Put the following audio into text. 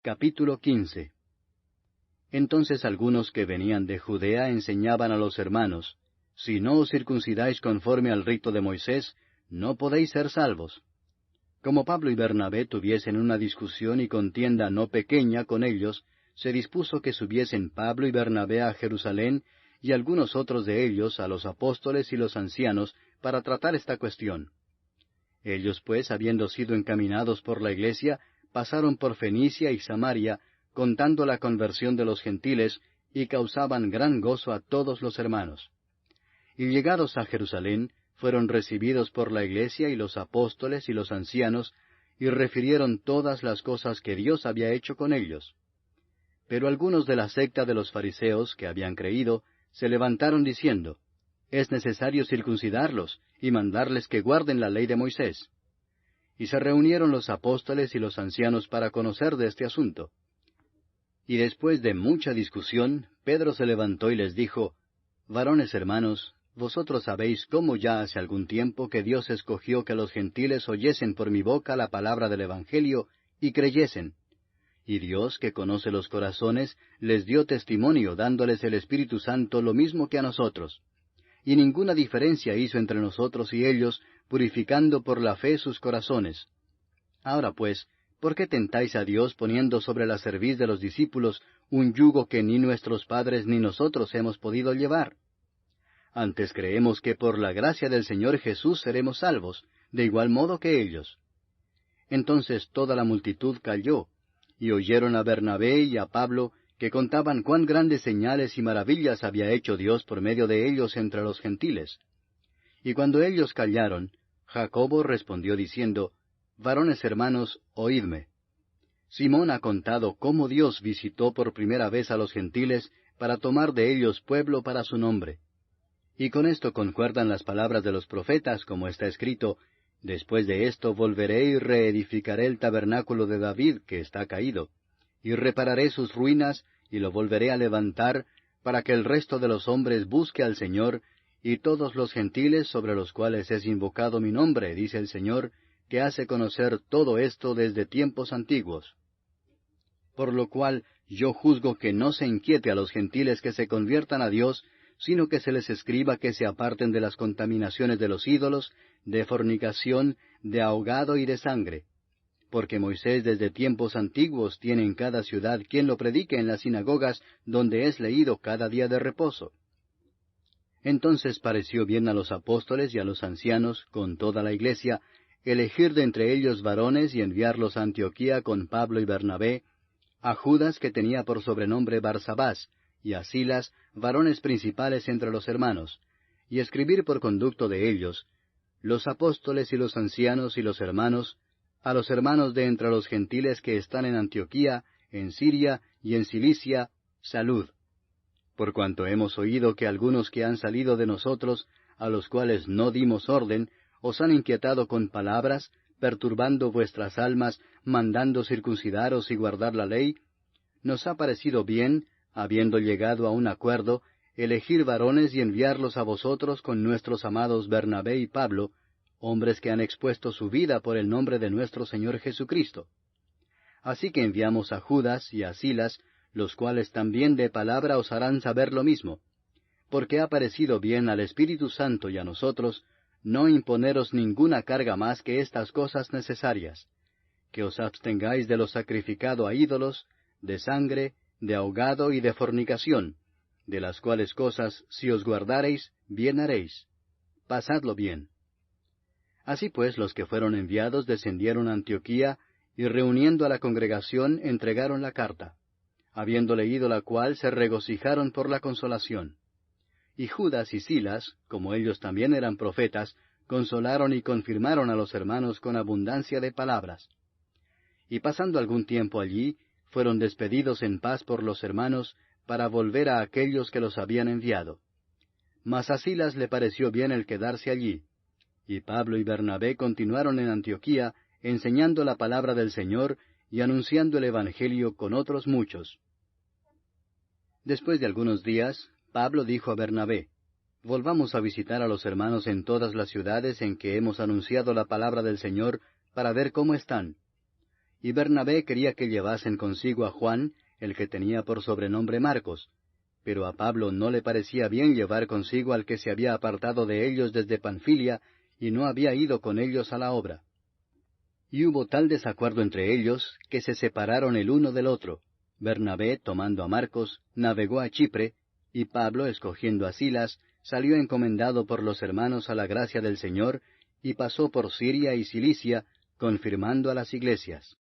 Capítulo 15. Entonces algunos que venían de Judea enseñaban a los hermanos, si no os circuncidáis conforme al rito de Moisés, no podéis ser salvos. Como Pablo y Bernabé tuviesen una discusión y contienda no pequeña con ellos, se dispuso que subiesen Pablo y Bernabé a Jerusalén, y algunos otros de ellos a los apóstoles y los ancianos, para tratar esta cuestión. Ellos pues, habiendo sido encaminados por la iglesia, pasaron por Fenicia y Samaria, contando la conversión de los gentiles, y causaban gran gozo a todos los hermanos. Y llegados a Jerusalén, fueron recibidos por la iglesia y los apóstoles y los ancianos, y refirieron todas las cosas que Dios había hecho con ellos. Pero algunos de la secta de los fariseos, que habían creído, se levantaron diciendo, «Es necesario circuncidarlos, y mandarles que guarden la ley de Moisés». Y se reunieron los apóstoles y los ancianos para conocer de este asunto. Y después de mucha discusión, Pedro se levantó y les dijo, «Varones hermanos, vosotros sabéis cómo ya hace algún tiempo que Dios escogió que los gentiles oyesen por mi boca la palabra del Evangelio y creyesen. Y Dios, que conoce los corazones, les dio testimonio, dándoles el Espíritu Santo lo mismo que a nosotros. Y ninguna diferencia hizo entre nosotros y ellos, purificando por la fe sus corazones. Ahora pues, ¿por qué tentáis a Dios poniendo sobre la cerviz de los discípulos un yugo que ni nuestros padres ni nosotros hemos podido llevar? Antes creemos que por la gracia del Señor Jesús seremos salvos, de igual modo que ellos». Entonces toda la multitud calló, y oyeron a Bernabé y a Pablo, que contaban cuán grandes señales y maravillas había hecho Dios por medio de ellos entre los gentiles. Y cuando ellos callaron, Jacobo respondió diciendo, «Varones hermanos, oídme. Simón ha contado cómo Dios visitó por primera vez a los gentiles para tomar de ellos pueblo para su nombre. Y con esto concuerdan las palabras de los profetas, como está escrito, «Después de esto volveré y reedificaré el tabernáculo de David, que está caído, y repararé sus ruinas, y lo volveré a levantar, para que el resto de los hombres busque al Señor, y todos los gentiles sobre los cuales es invocado mi nombre, dice el Señor, que hace conocer todo esto desde tiempos antiguos. Por lo cual yo juzgo que no se inquiete a los gentiles que se conviertan a Dios, sino que se les escriba que se aparten de las contaminaciones de los ídolos, de fornicación, de ahogado y de sangre. Porque Moisés desde tiempos antiguos tiene en cada ciudad quien lo predique en las sinagogas, donde es leído cada día de reposo». Entonces pareció bien a los apóstoles y a los ancianos, con toda la iglesia, elegir de entre ellos varones y enviarlos a Antioquía con Pablo y Bernabé, a Judas, que tenía por sobrenombre Barsabás, y a Silas, varones principales entre los hermanos, y escribir por conducto de ellos, los apóstoles y los ancianos y los hermanos, a los hermanos de entre los gentiles que están en Antioquía, en Siria y en Cilicia, salud. Por cuanto hemos oído que algunos que han salido de nosotros, a los cuales no dimos orden, os han inquietado con palabras, perturbando vuestras almas, mandando circuncidaros y guardar la ley, nos ha parecido bien, habiendo llegado a un acuerdo, elegir varones y enviarlos a vosotros con nuestros amados Bernabé y Pablo, hombres que han expuesto su vida por el nombre de nuestro Señor Jesucristo. Así que enviamos a Judas y a Silas, los cuales también de palabra os harán saber lo mismo, porque ha parecido bien al Espíritu Santo y a nosotros no imponeros ninguna carga más que estas cosas necesarias, que os abstengáis de lo sacrificado a ídolos, de sangre, de ahogado y de fornicación, de las cuales cosas, si os guardareis, bien haréis. Pasadlo bien. Así pues, los que fueron enviados descendieron a Antioquía, y reuniendo a la congregación entregaron la carta. Habiendo leído la cual, se regocijaron por la consolación. Y Judas y Silas, como ellos también eran profetas, consolaron y confirmaron a los hermanos con abundancia de palabras. Y pasando algún tiempo allí, fueron despedidos en paz por los hermanos, para volver a aquellos que los habían enviado. Mas a Silas le pareció bien el quedarse allí. Y Pablo y Bernabé continuaron en Antioquía, enseñando la palabra del Señor y anunciando el Evangelio con otros muchos. Después de algunos días, Pablo dijo a Bernabé, «Volvamos a visitar a los hermanos en todas las ciudades en que hemos anunciado la palabra del Señor, para ver cómo están». y Bernabé quería que llevasen consigo a Juan, el que tenía por sobrenombre Marcos, pero a Pablo no le parecía bien llevar consigo al que se había apartado de ellos desde Panfilia y no había ido con ellos a la obra. Y hubo tal desacuerdo entre ellos que se separaron el uno del otro. Bernabé, tomando a Marcos, navegó a Chipre, y Pablo, escogiendo a Silas, salió encomendado por los hermanos a la gracia del Señor, y pasó por Siria y Cilicia, confirmando a las iglesias.